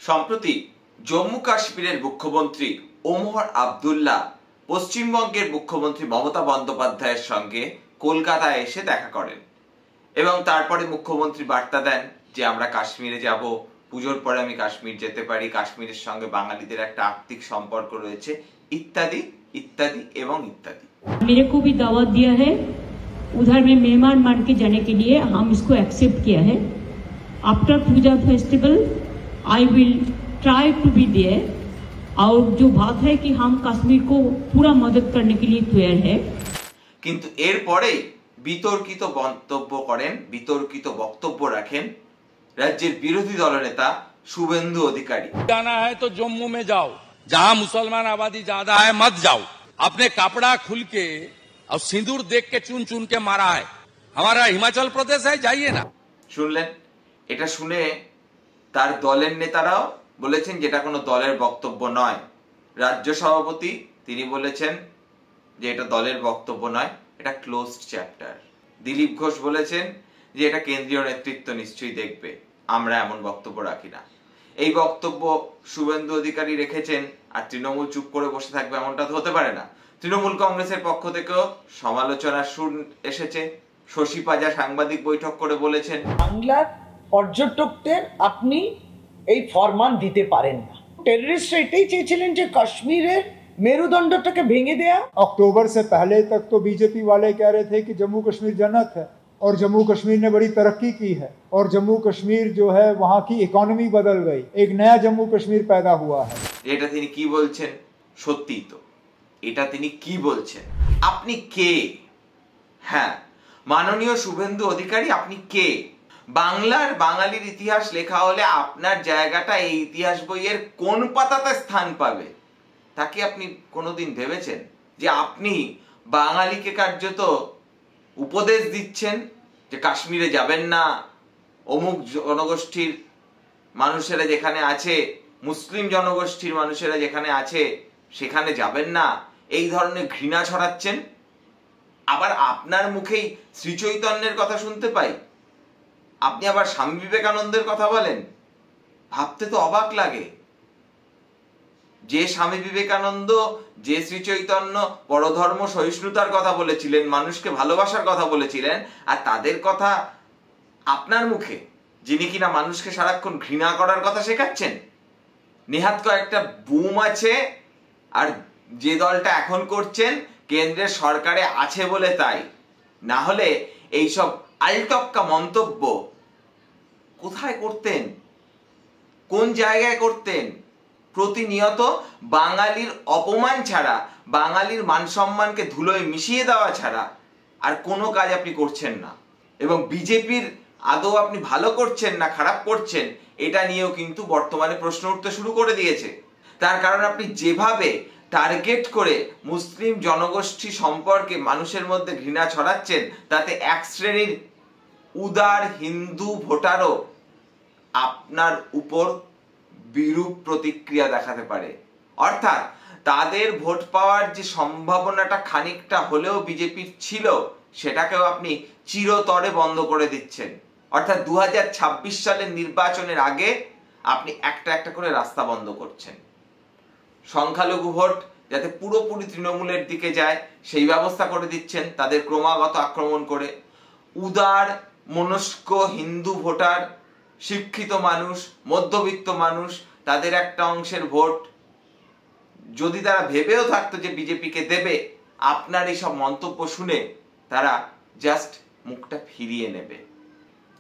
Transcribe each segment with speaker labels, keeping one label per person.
Speaker 1: সম্প্রতি জম্মু কাশ্মীরের মুখ্যমন্ত্রী ওমর আবদুল্লাহ পশ্চিমবঙ্গের মুখ্যমন্ত্রী মমতা বন্দ্যোপাধ্যায়ের সঙ্গে কলকাতায় এসে দেখা করেন এবং তারপরে মুখ্যমন্ত্রী বার্তা দেন যে আমরা কাশ্মীরে যাব, পুজোর পরে আমি কাশ্মীর যেতে পারি, কাশ্মীরের সঙ্গে বাঙালিদের একটা আত্মিক সম্পর্ক রয়েছে, ইত্যাদি इत्यादि एवं इत्यादि।
Speaker 2: मेरे को भी दावत दिया है, उधर में मेहमान मान के जाने के लिए हम इसको एक्सेप्ट किया है। After puja festival I will try to be there और जो बात है कि हम कश्मीर को पूरा मदद करने के लिए तैयार है।
Speaker 1: किंतु एर परे বিতর্কিত মন্তব্য করেন, বিতর্কিত বক্তব্য রাখেন রাজ্যের বিরোধী দলনেতা শুভেন্দু অধিকারী।
Speaker 3: जाना है तो जम्मू में जाओ, जहां मुसलमान आबादी ज्यादा है मत जाओ। अपने कपड़ा खुल के और सिंदूर देख के चुन चुन के मारा है। हमारा हिमाचल प्रदेश है, जाइए ना।
Speaker 1: শুনলেন? এটা শুনে তার দলের নেতারাও বলেছেন যেটা কোনো দলের বক্তব্য নয়। রাজ্য সভাপতি তিনি বলেছেন যে এটা দলের বক্তব্য নয়, এটা ক্লোজড চ্যাপ্টার। দিলীপ ঘোষ বলেছেন যে এটা কেন্দ্রীয় নেতৃত্ব নিশ্চয়ই দেখবে, আমরা এমন বক্তব্য রাখি না। এই বক্তব্য শুভেন্দু অধিকারী রেখেছেন আর তৃণমূল চুপ করে বসে থাকবে এমনটা তো হতে পারে না। তৃণমূল কংগ্রেসের পক্ষ থেকেও সমালোচনার সুর এসেছে। শশী পাজা সাংবাদিক বৈঠক করে বলেছেন
Speaker 4: বাংলার পর্যটকদের আপনি এই ফরমান দিতে পারেন না। টেররিস্টরা এটাই চেয়েছিলেন যে কাশ্মীরের मेरुदंडটাকে ভেঙে দেয়া।
Speaker 5: अक्टूबर से पहले तक तो बीजेपी वाले कह रहे थे कि जम्मू कश्मीर जन्नत है और जम्मू कश्मीर ने बड़ी तरक्की की है और जम्मू कश्मीर जो है वहाँ की इकोनॉमी बदल गई, एक नया जम्मू कश्मीर पैदा हुआ है।
Speaker 1: এটা তিনি কি বলছেন? সত্যি তো এটা তিনি কি বলছেন? আপনি কে? হ্যাঁ, মাননীয় শুভেন্দু অধিকারী, আপনি কে? বাংলার বাঙালির ইতিহাস লেখা হলে আপনার জায়গাটা এই ইতিহাস বইয়ের কোন পাতাতে স্থান পাবে তা কি আপনি কোনোদিন ভেবেছেন? যে আপনি বাঙালিকে কার্যত উপদেশ দিচ্ছেন যে কাশ্মীরে যাবেন না, অমুক জনগোষ্ঠীর মানুষেরা যেখানে আছে, মুসলিম জনগোষ্ঠীর মানুষেরা যেখানে আছে সেখানে যাবেন না, এই ধরনের ঘৃণা ছড়াচ্ছেন। আবার আপনার মুখেই শ্রীচৈতন্যের কথা শুনতে পাই, আপনি আবার স্বামী বিবেকানন্দের কথা বলেন। ভাবতে তো অবাক লাগে যে স্বামী বিবেকানন্দ, যে শ্রীচৈতন্য পরধর্ম সহিষ্ণুতার কথা বলেছিলেন, মানুষকে ভালোবাসার কথা বলেছিলেন, আর তাদের কথা আপনার মুখে, যিনি কিনা মানুষকে সারাক্ষণ ঘৃণা করার কথা শেখাচ্ছেন। নেহাত কয়েকটা বুম আছে, আর যে দলটা এখন করছেন কেন্দ্রের সরকারে আছে বলে তাই, না হলে এইসব আলটপকা মন্তব্য কোথায় করতেন, কোন জায়গায় করতেন? প্রতিনিয়ত বাঙালির অপমান ছাড়া, বাঙালির মান সম্মানকে ধুলোয় মিশিয়ে দেওয়া ছাড়া আর কোনো কাজ আপনি করছেন না। এবং বিজেপির আদৌ আপনি ভালো করছেন না খারাপ করছেন এটা নিয়েও কিন্তু বর্তমানে প্রশ্ন উঠতে শুরু করে দিয়েছে। তার কারণ আপনি যেভাবে টার্গেট করে মুসলিম জনগোষ্ঠী সম্পর্কে মানুষের মধ্যে ঘৃণা ছড়াচ্ছেন, তাতে এক শ্রেণীর উদার হিন্দু ভোটারও আপনার উপর বিরূপ প্রতিক্রিয়া দেখাতে পারে। অর্থাৎ তাদের ভোট পাওয়ার যে সম্ভাবনাটা খানিকটা হলেও বিজেপির ছিল, সেটাকেও আপনি চিরতরে বন্ধ করে দিচ্ছেন। অর্থাৎ 2026 সালের নির্বাচনের আগে আপনি একটা একটা করে রাস্তা বন্ধ করছেন। সংখ্যালঘু ভোট যাতে পুরোপুরি তৃণমূলের দিকে যায় সেই ব্যবস্থা করে দিচ্ছেন তাদের ক্রমাগত আক্রমণ করে। উদার মনস্ক হিন্দু ভোটার, শিক্ষিত মানুষ, মধ্যবিত্ত মানুষ, তাদের একটা অংশের ভোট যদি তারা ভেবেও থাকতো যে বিজেপিকে দেবে, আপনার এইসব মন্তব্য শুনে তারা জাস্ট মুখটা ফিরিয়ে নেবে।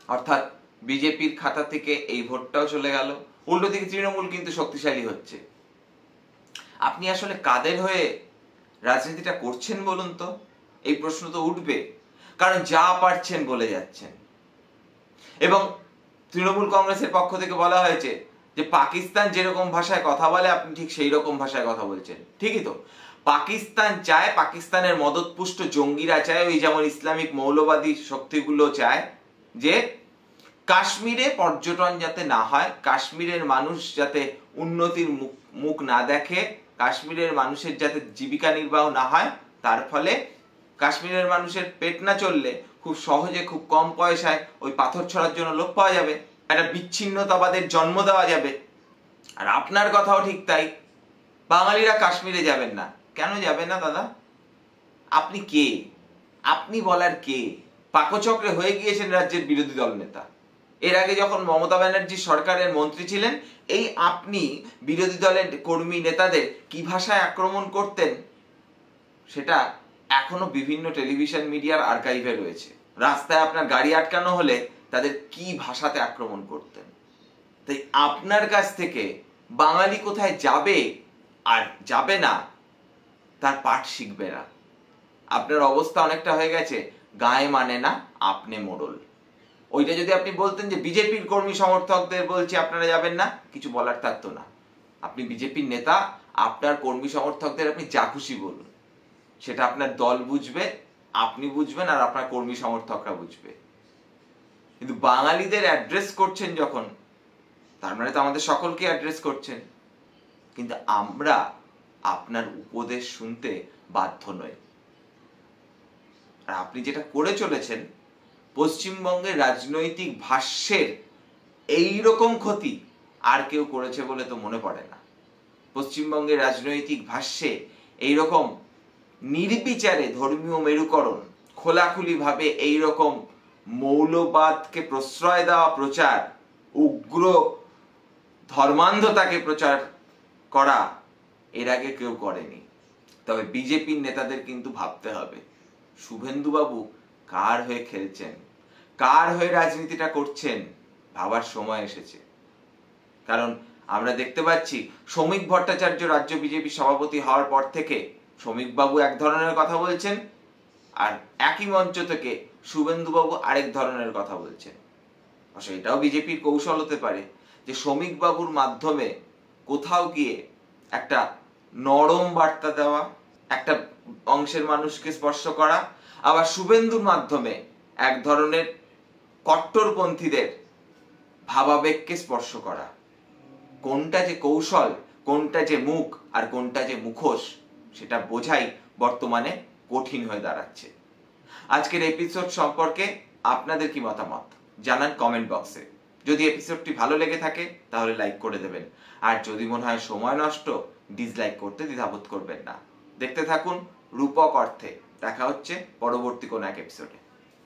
Speaker 1: অর্থাৎ বিজেপির খাতা থেকে এই ভোটটাও চলে গেল। উল্টো দিকে তৃণমূল কিন্তু শক্তিশালী হচ্ছে। আপনি আসলে কাদের হয়ে রাজনীতিটা করছেন বলুন তো? এই প্রশ্ন তো উঠবে, কারণ যা পারছেন বলে যাচ্ছেন। এবং তৃণমূল কংগ্রেসের পক্ষ থেকে বলা হয়েছে যে পাকিস্তান যেরকম ভাষায় কথা বলে আপনি ঠিক সেই রকম ভাষায় কথা বলছেন। ঠিকই তো, পাকিস্তান চায়, পাকিস্তানের মদতপুষ্ট জঙ্গিরা চায়, ওই যেমন ইসলামিক মৌলবাদী শক্তিগুলো চায় যে কাশ্মীরে পর্যটন যাতে না হয়, কাশ্মীরের মানুষ যাতে উন্নতির মুখ না দেখে, কাশ্মীরের মানুষের যাতে জীবিকা নির্বাহ না হয়, তার ফলে কাশ্মীরের মানুষের পেট না চললে খুব সহজে খুব কম পয়সায় ওই পাথর ছড়ার জন্য লোক পাওয়া যাবে, একটা বিচ্ছিন্নতাবাদের জন্ম দেওয়া যাবে। আর আপনার কথাও ঠিক তাই, বাঙালিরা কাশ্মীরে যাবেন না। কেন যাবে না দাদা? আপনি কে? আপনি বলার কে? পাকচক্রে হয়ে গিয়েছেন রাজ্যের বিরোধী দল নেতা। এর আগে যখন মমতা ব্যানার্জি সরকারের মন্ত্রী ছিলেন, এই আপনি বিরোধী দলের কর্মী নেতাদের কি ভাষায় আক্রমণ করতেন সেটা এখনো বিভিন্ন টেলিভিশন মিডিয়ার আর্কাইভে রয়েছে। রাস্তায় আপনার গাড়ি আটকানো হলে তাদের কি ভাষাতে আক্রমণ করতেন। তাই আপনার কাছ থেকে বাঙালি কোথায় যাবে আর যাবে না তার পাঠ শিখবে না। আপনার অবস্থা অনেকটা হয়ে গেছে গায়ে মানে না আপনি মোড়ল। ওইটা যদি আপনি বলতেন যে বিজেপির কর্মী সমর্থকদের বলছি আপনারা যাবেন না, কিছু বলার থাকতো না। আপনি বিজেপির নেতা, আপনার কর্মী সমর্থকদের আপনি যা খুশি বলুন, সেটা আপনার দল বুঝবে, আপনি বুঝবেন, আর আপনার কর্মী সমর্থকরা বুঝবে। কিন্তু বাঙালিদের অ্যাড্রেস করছেন যখন, তার মানে তো আমাদের সকলকে অ্যাড্রেস করছেন। কিন্তু আমরা আপনার উপদেশ শুনতে বাধ্য নই। আর আপনি যেটা করে চলেছেন, পশ্চিমবঙ্গের রাজনৈতিক ভাষ্যের এইরকম ক্ষতি আর কেউ করেছে বলে তো মনে পড়ে না। পশ্চিমবঙ্গের রাজনৈতিক ভাষ্যে এইরকম নির্বিচারে ধর্মীয় মেরুকরণ, খোলাখুলিভাবে এইরকম মৌলবাদকে প্রশ্রয় দেওয়া প্রচার, উগ্র ধর্মান্ধতাকে প্রচার করা এর আগে কেউ করেনি। তবে বিজেপির নেতাদের কিন্তু ভাবতে হবে, শুভেন্দুবাবু কার হয়ে খেলছেন, কার হয়ে রাজনীতিটা করছেন, ভাবার সময় এসেছে। কারণ আমরা দেখতে পাচ্ছি শ্রমিক ভট্টাচার্য রাজ্য বিজেপি সভাপতি হওয়ার পর থেকে শ্রমিকবাবু এক ধরনের কথা বলছেন, আর একই মঞ্চ থেকে শুভেন্দুবাবু আরেক ধরনের কথা বলছেন। এটাও বিজেপির কৌশল হতে পারে যে শ্রমিকবাবুর মাধ্যমে কোথাও গিয়ে একটা নরম বার্তা দেওয়া, একটা অংশের মানুষকে স্পর্শ করা, আবার শুভেন্দুর মাধ্যমে এক ধরনের কট্টরপন্থীদের ভাবাবেগকে স্পর্শ করা। কোনটা যে কৌশল, কোনটা যে মুখ আর কোনটা যে মুখোশ, সেটা বোঝাই বর্তমানে কঠিন হয়ে দাঁড়াচ্ছে। আজকের এপিসোড সম্পর্কে আপনাদের কি মতামত জানান কমেন্ট বক্সে। যদি এপিসোডটি ভালো লেগে থাকে তাহলে লাইক করে দেবেন, আর যদি মনে হয় সময় নষ্ট, ডিসলাইক করতে দ্বিধাবোধ করবেন না। দেখতে থাকুন রূপক অর্থে। দেখা হচ্ছে পরবর্তী কোনো এক এপিসোডে।